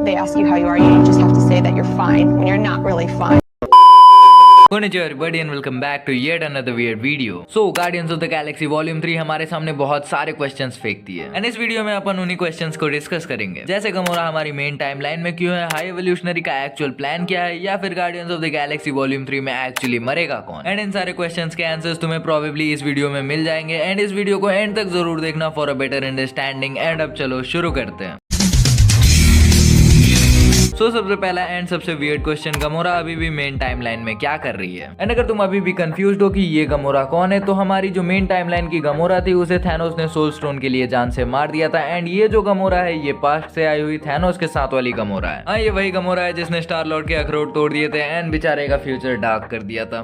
They ask you how you are, you just have to say that you're fine when you're not really fine. Konnichiwa everybody and welcome back to yet another weird video. So Guardians of the Galaxy Volume 3 हमारे सामने बहुत सारे questions फेंकती है and इस video में अपन उन्हीं questions को discuss करेंगे, जैसे गमोरा हमारी मेन टाइमलाइन में क्यों है, हाई एवोल्यूशनरी का एक्चुअल प्लान क्या है, या फिर guardians of the Galaxy volume 3 में एक्चुअली मरेगा कौन। एंड इन सारे क्वेश्चंस के आंसर्स तुम्हें प्रोबेबली इस वीडियो में मिल जाएंगे एंड इस वीडियो को एंड तक जरूर देखना for a better understanding. And अब चलो शुरू करते हैं। सबसे पहला एंड सबसे वियर्ड क्वेश्चन, गमोरा अभी भी मेन टाइमलाइन में क्या कर रही है। एंड अगर तुम अभी भी कंफ्यूज्ड हो कि ये गमोरा कौन है, तो हमारी जो मेन टाइमलाइन की गमोरा थी उसे थैनोस ने सोल स्टोन के लिए जान से मार दिया था एंड ये जो गमोरा है ये पास्ट से आई हुई थैनोस के साथ वाली गमोरा है। हाँ, ये वही गमोरा है जिसने स्टार लॉर्ड के अखरोट तोड़ दिए थे एंड बेचारे का फ्यूचर डार्क कर दिया था।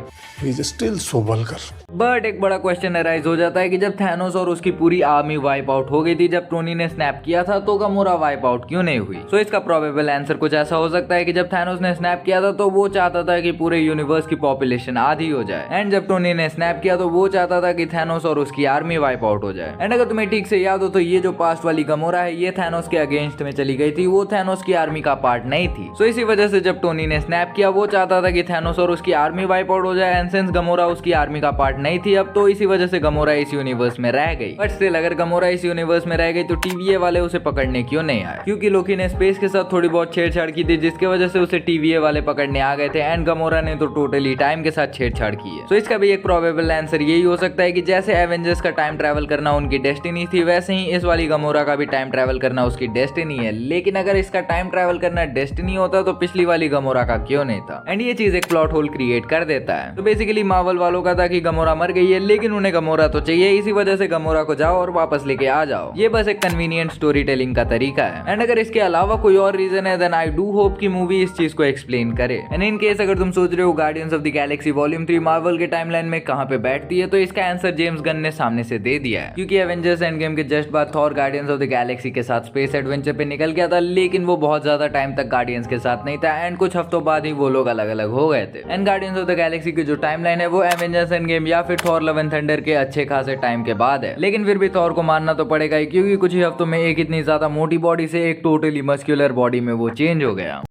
बट एक बड़ा क्वेश्चन अराइज हो जाता है कि जब थैनोस और उसकी पूरी आर्मी वाइप आउट हो गई थी, जब टोनी ने स्नैप किया था, तो गमोरा वाइप आउट क्यों नहीं हुई। सो इसका प्रोबेबल आंसर कुछ ऐसा हो सकता है कि जब थैनोस ने स्नैप किया था तो वो चाहता था कि पूरे यूनिवर्स की पॉपुलेशन आधी हो जाए एंड जब टोनी ने स्नैप किया तो वो चाहता था कि थैनोस और उसकी आर्मी वाइप आउट हो जाए। एंड अगर तुम्हें ठीक से याद हो तो ये जो पास्ट वाली गमोरा है ये थैनोस के अगेंस्ट में चली गई थी, वो थैनोस की आर्मी का पार्ट नहीं थी। सो इसी वजह से जब टोनी ने स्नैप किया वो चाहता था कि थैनोस और उसकी आर्मी वाइप आउट हो जाए एंड सिंस गमोरा उसकी आर्मी का पार्ट नहीं थी अब, तो इसी वजह से गमोरा इस यूनिवर्स में रह गई। बट स्टिल अगर गमोरा इस यूनिवर्स में रह गई तो टीवीए वाले उसे पकड़ने क्यों नहीं आए, क्योंकि लोकी ने स्पेस के साथ थोड़ी बहुत छेड़छाड़ की थी जिसकी वजह से उसे टीवीए वाले पकड़ने आ गए थे एंड गमोरा ने तो टोटली टाइम के साथ छेड़छाड़ की है। सो इसका भी एक प्रोबेबल आंसर यही हो सकता है कि जैसे एवेंजर्स का टाइम ट्रैवल करना उनकी डेस्टिनी थी, वैसे ही इस वाली गमोरा का भी टाइम ट्रैवल करना उसकी डेस्टिनी है। लेकिन अगर इसका टाइम ट्रैवल करना डेस्टिनी होता तो पिछली वाली गमोरा का क्यों नहीं था। एंड ये चीज एक प्लॉट होल क्रिएट कर देता है। तो बेसिकली मार्वल वालों का था कि गमोरा मर गई है लेकिन उन्हें गमोरा तो चाहिए, इसी वजह से गमोरा को जाओ और वापस लेके आ जाओ। ये बस एक कन्वीनियंट स्टोरी टेलिंग का तरीका है। एंड अगर इसके अलावा कोई और रीजन है देन आई डू होप कि मूवी इस चीज को एक्सप्लेन करे। एंड इन केस अगर तुम सोच रहे हो guardians of the Galaxy volume 3 Marvel के टाइमलाइन में कहां पे बैठती है, तो इसका आंसर जेम्स गन ने सामने से दे दिया है। क्योंकि एवेंजर्स एंड गेम के जस्ट बाद Thor guardians of the Galaxy के साथ स्पेस एडवेंचर पे निकल गया था, लेकिन वो बहुत ज्यादा टाइम तक गार्डियंस के साथ नहीं था एंड कुछ हफ्तों बाद ही वो लोग अलग अलग हो गए थे। And Guardians of the Galaxy की जो टाइमलाइन है वो एवेंजर्स एंड गेम या फिर थॉर लव एंड थंडर के अच्छे खासे टाइम के बाद है। लेकिन फिर भी थॉर को मानना तो पड़ेगा ही, क्योंकि कुछ ही हफ्तों में एक इतनी ज्यादा मोटी बॉडी से एक टोटली मस्कुलर बॉडी में वो चेंज हो गया।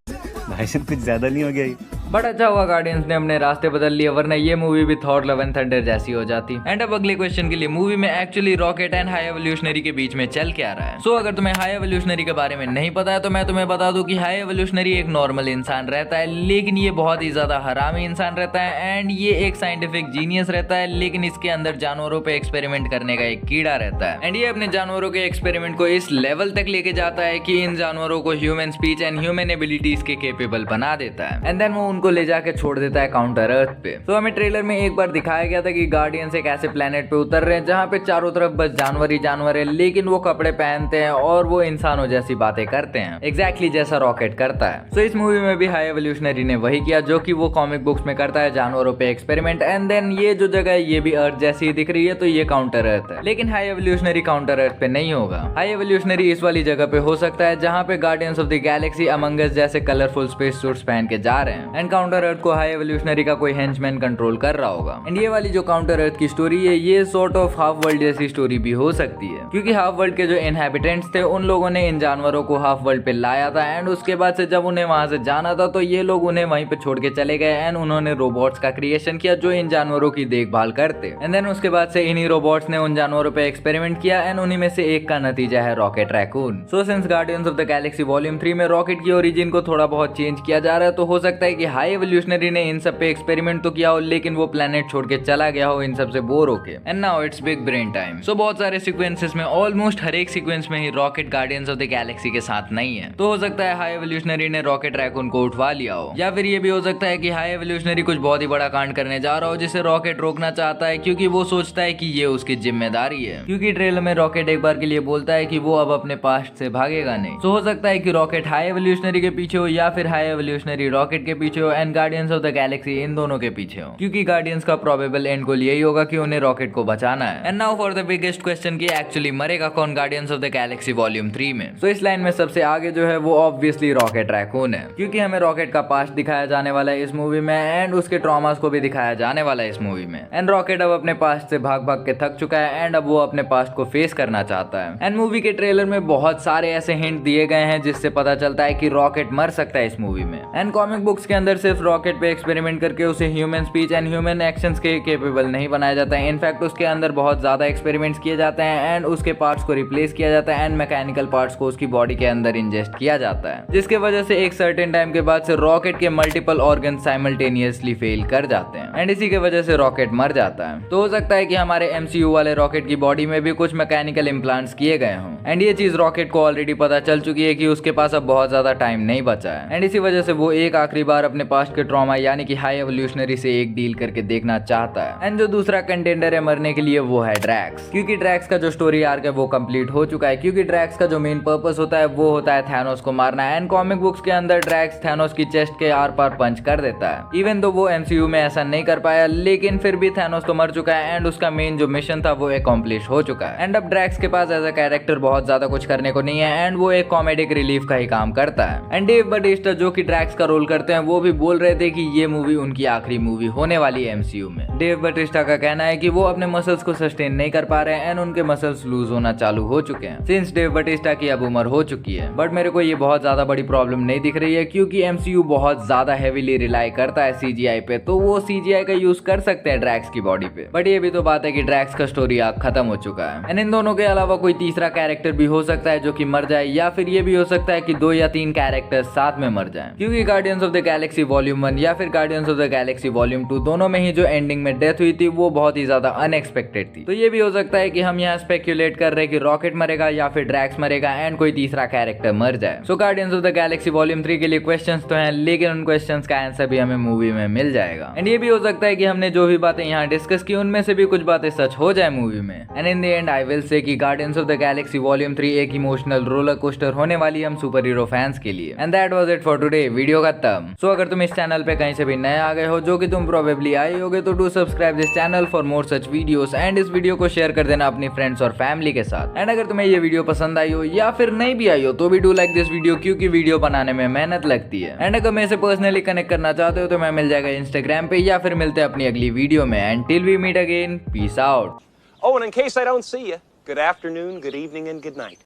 भाई साहब कुछ ज्यादा नहीं हो गया। बट अच्छा हुआ गार्डियंस ने अपने रास्ते बदल लिए, वरना ये मूवी भी थॉर लव एंड थंडर जैसी हो जाती। एंड अब अगले क्वेश्चन के लिए, मूवी में actually rocket and high evolutionary के बीच में चल क्या रहा है। सो अगर तुम्हें हाई एवोल्यूशनरी के बारे में नहीं पता है तो मैं तुम्हें बता दूं कि हाई एवोल्यूशनरी एक नॉर्मल इंसान रहता है, लेकिन ये बहुत ही ज्यादा हरामी इंसान रहता है एंड ये एक साइंटिफिक जीनियस रहता है, लेकिन इसके अंदर जानवरों पे एक्सपेरिमेंट करने का एक कीड़ा रहता है। एंड ये अपने जानवरों के एक्सपेरिमेंट को इस लेवल तक लेके जाता है कि इन जानवरों को human speech and human abilities के केपेबल बना देता है एंड देन वो उनको ले जाके छोड़ देता है काउंटर अर्थ पे। तो हमें ट्रेलर में एक बार दिखाया गया था कि गार्डियंस एक ऐसे प्लेनेट पे उतर रहे हैं जहाँ पे चारों तरफ बस जानवर ही जानवर है, लेकिन वो कपड़े पहनते हैं और वो इंसानों जैसी बातें करते हैं, एग्जैक्टली जैसा रॉकेट करता है। तो इस मूवी में भी हाई एवोल्यूशनरी ने वही किया जो कि वो कॉमिक बुक्स में करता है, जानवरों पे एक्सपेरिमेंट। एंड देन ये जो जगह है ये भी अर्थ जैसी दिख रही है, तो ये काउंटर अर्थ है, लेकिन हाई एवोल्यूशनरी काउंटर अर्थ पे नहीं होगा। हाई एवोल्यूशनरी इस वाली जगह पे हो सकता है जहाँ पे Guardians of the Galaxy Among Us जैसे कलरफुल स्पेस सूट्स पहन के जा रहे हैं एंड काउंटर अर्थ को हाई एवोल्यूशनरी का कोई हेंचमैन कंट्रोल कर रहा होगा। एंड ये वाली जो काउंटर अर्थ की स्टोरी है ये सॉर्ट ऑफ हाफ वर्ल्ड जैसी स्टोरी भी हो सकती है, क्योंकि हाफ वर्ल्ड के जो इनहैबिटेंट्स थे उन लोगों ने इन जानवरों को हाफ वर्ल्ड पे लाया था एंड उसके बाद से जब उन्हें वहां से जाना था तो ये लोग उन्हें वहीं पे छोड़ के चले गए एंड उन्होंने रोबोट्स का क्रिएशन किया जो इन जानवरों की देखभाल करते। एंड देन उसके बाद से इन्हीं रोबोट्स ने उन जानवरों पे एक्सपेरिमेंट किया एंड उन्हीं में से एक का नतीजा है rocket raccoon. So since guardians of the Galaxy volume 3 में रॉकेट की ओरिजिन को थोड़ा बहुत चेंज किया जा रहा है, तो हो सकता है कि हाई एवोल्यूशनरी ने इन सब पे एक्सपेरिमेंट तो किया हो लेकिन वो प्लेनेट छोड़ के चला गया हो इन सब से बोर होके। And now it's big brain time. So बहुत सारे सीक्वेंसेस में ऑलमोस्ट हर एक सीक्वेंस में ही Rocket Guardians of the Galaxy के साथ नहीं है, तो हो सकता है हाई एवोल्यूशनरी ने रॉकेट रैकून को उठवा लिया हो, या फिर ये भी हो सकता है कि हाई एवोल्यूशनरी कुछ बहुत ही बड़ा कांड करने जा रहा हो जिसे रॉकेट रोकना चाहता है, क्योंकि वो सोचता है कि ये उसकी जिम्मेदारी है। क्योंकि ट्रेलर में रॉकेट एक बार के लिए बोलता है कि वो अब अपने पास्ट से भागेगा नहीं। तो हो सकता है कि रॉकेट हाई एवोल्यूशनरी के पीछे हो या फिर हाई एवोल्यूशनरी रॉकेट के पीछे हो and Guardians of the Galaxy इन दोनों के पीछे हो, क्योंकि गार्डियंस का प्रोबेबल एंड गोल यही होगा कि उन्हें रॉकेट को बचाना है। And now for the biggest question कि एक्चुअली मरेगा कौन guardians of the Galaxy volume 3 में। सो इस लाइन में सबसे आगे जो है वो ऑब्वियसली रॉकेट रैकून है, क्योंकि हमें रॉकेट का पास्ट दिखाया जाने वाला है इस मूवी में एंड उसके ट्रॉमास को भी दिखाया जाने वाला है इस मूवी में। एंड रॉकेट अब अपने पास्ट से भाग भाग के थक चुका है एंड अब वो अपने पास्ट को फेस करना चाहता है। एंड मूवी के ट्रेलर में बहुत सारे ऐसे हिंट दिए गए हैं जिससे पता चलता है कि रॉकेट मर सकता है इस मूवी में। एंड कॉमिक बुक्स के अंदर सिर्फ रॉकेट पे एक्सपेरिमेंट करके उसे human speech and human actions के केपेबल नहीं बनाया जाता है। इनफैक्ट उसके अंदर बहुत ज्यादा एक्सपेरिमेंट्स किए जाते हैं एंड उसके पार्ट्स को रिप्लेस किया जाता है एंड मैकेनिकल पार्ट्स को उसकी बॉडी के अंदर इंजेस्ट किया जाता है, जिसके वजह से एक सर्टेन टाइम के बाद से रॉकेट के मल्टीपल ऑर्गन साइमल्टेनियसली फेल कर जाते हैं एंड इसी के वजह से रॉकेट मर जाता है। तो हो सकता है कि हमारे MCU वाले रॉकेट की बॉडी में भी कुछ मैकेनिकल इम्प्लांट्स किए गए हों एंड ये चीज रॉकेट को ऑलरेडी पता चल चुकी है कि उसके पास अब बहुत ज्यादा टाइम नहीं बचा है एंड इसी वजह से वो एक आखिरी बार अपने पास्ट के ट्रॉमा यानी कि हाई एवोल्यूशनरी से एक डील करके देखना चाहता है। एंड जो दूसरा कंटेंडर है मरने के लिए वो है ड्रैक्स, क्योंकि ड्रैक्स का जो स्टोरी आर्क है वो कंप्लीट हो चुका है, क्योंकि ड्रैक्स का जो मेन पर्पस होता है वो होता है थैनोस को मारना। एंड कॉमिक बुक्स के अंदर ड्रैक्स थैनोस की चेस्ट के आर पार पंच कर देता है। इवन तो वो MCU में ऐसा नहीं कर पाया, लेकिन फिर भी थैनोस तो मर चुका है एंड उसका मेन जो मिशन था वो अकॉम्प्लिश हो चुका है। एंड अब ड्रैक्स के पास एज अ कैरेक्टर बहुत ज्यादा कुछ करने को नहीं है एंड वो एक कॉमेडिक रिलीफ का ही काम करता है। एंड डेव बटिस्टा जो कि ड्रैक्स का रोल करते हैं वो भी बोल रहे थे कि ये मूवी उनकी आखिरी मूवी होने वाली है MCU में। डेव बटिस्टा का कहना है कि वो अपने मसल्स को सस्टेन नहीं कर पा रहे हैं एंड उनके मसल्स लूज होना चालू हो चुके हैं सिंस डेव बटिस्टा की अब उम्र हो चुकी है। बट मेरे को ये बहुत ज्यादा बड़ी प्रॉब्लम नहीं दिख रही है, क्योंकि MCU बहुत ज्यादा हेवीली रिलाई करता है CGI पे, तो वो CGI का यूज कर सकते हैं ड्रैक्स की बॉडी पे। बट ये भी तो बात है कि ड्रैक्स का स्टोरी आर्क खत्म हो चुका है एंड इन दोनों के अलावा कोई तीसरा कैरेक्टर भी हो सकता है जो कि मर जाए, या फिर ये भी हो सकता है कि 2 या 3 कैरेक्टर्स साथ में मर जाएं, क्योंकि guardians of the Galaxy volume 1 या फिर guardians of the Galaxy volume 2 दोनों में ही जो एंडिंग में डेथ हुई थी वो बहुत ही ज्यादा अनएक्सपेक्टेड थी। तो ये भी हो सकता है कि हम यहाँ स्पेक्यूलेट कर रहे हैं कि रॉकेट मरेगा या फिर ड्रैक्स मरेगा एंड कोई तीसरा कैरेक्टर मर जाए। So Guardians of the Galaxy volume 3 के लिए क्वेश्चंस तो हैं, लेकिन उन क्वेश्चंस का आंसर भी हमें मूवी में मिल जाएगा। एंड ये भी हो सकता है कि हमने जो भी बातें यहाँ डिस्कस की उनमें से भी कुछ बातें सच हो जाए मूवी में। And in the end I will say कि Guardians of the Galaxy volume 3 एक इमोशनल रोलर कोस्टर होने वाली है हम सुपर हीरो फैंस के लिए। And that was it for today. Video खत्म। सो अगर तुम इस चैनल पे कहीं से भी नए आ गए हो, जो कि तुम प्रोबेबली आए होगे, तो do subscribe this channel for more such videos and इस वीडियो को शेयर कर देना अपनी फ्रेंड्स और फैमिली के साथ। एंड अगर तुम्हें ये वीडियो पसंद आई हो या फिर नहीं भी आई हो तो भी डू लाइक दिस वीडियो, क्योंकि वीडियो बनाने में मेहनत लगती है। एंड अगर मेरे से पर्सनली कनेक्ट करना चाहते हो तो मैं मिल जाएगा इंस्टाग्राम पे, या फिर मिलते हैं अपनी अगली वीडियो में। And till we meet again, peace out. Oh, and in case I don't see you, good afternoon, good evening, and good night.